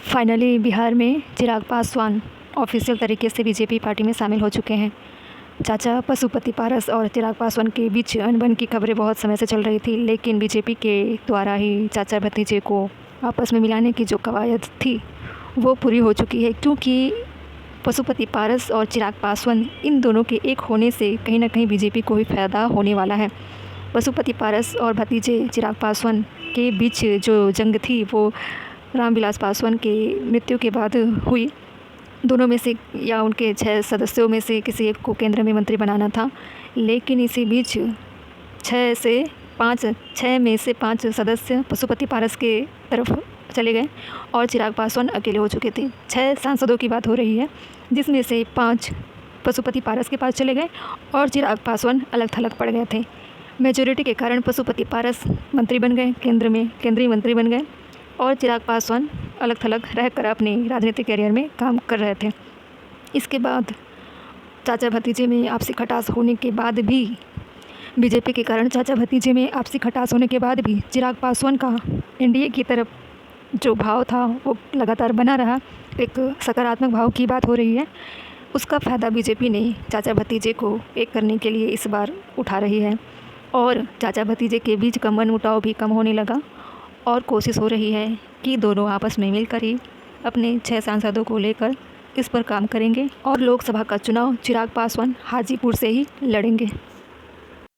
Finally Bihar में Chirag Paswan official तरीके से बीजेपी पार्टी में शामिल हो चुके हैं। चाचा पशुपति पारस और चिराग पासवान के बीच अनबन की खबरें बहुत समय से चल रही थी, लेकिन बीजेपी के द्वारा ही चाचा भतीजे को आपस में मिलाने की जो कवायद थी वो पूरी हो चुकी है, क्योंकि पशुपति पारस और चिराग पासवान इन दोनों के एक होने से कहीं ना कहीं बीजेपी को भी फ़ायदा होने वाला है। पशुपति पारस और भतीजे चिराग पासवान के बीच जो जंग थी वो रामविलास पासवान के मृत्यु के बाद हुई। दोनों में से या उनके 6 सदस्यों में से किसी एक को केंद्र में मंत्री बनाना था, लेकिन इसी बीच 6 में से 5 सदस्य पशुपति पारस के तरफ चले गए और चिराग पासवान अकेले हो चुके थे। 6 सांसदों की बात हो रही है, जिसमें से 5 पशुपति पारस के पास चले गए और चिराग पासवान अलग थलग पड़ गए थे। मेजोरिटी के कारण पशुपति पारस मंत्री बन गए, केंद्रीय मंत्री बन गए और चिराग पासवान अलग थलग रहकर अपने राजनीतिक करियर में काम कर रहे थे। इसके बाद चाचा भतीजे में आपसी खटास होने के बाद भी बीजेपी के कारण चाचा भतीजे में आपसी खटास होने के बाद भी चिराग पासवान का एनडीए की तरफ जो भाव था वो लगातार बना रहा। एक सकारात्मक भाव की बात हो रही है, उसका फ़ायदा बीजेपी ने चाचा भतीजे को एक करने के लिए इस बार उठा रही है और चाचा भतीजे के बीच का मनमुटाव भी कम होने लगा और कोशिश हो रही है कि दोनों आपस में मिलकर ही अपने 6 सांसदों को लेकर इस पर काम करेंगे और लोकसभा का चुनाव चिराग पासवान हाजीपुर से ही लड़ेंगे।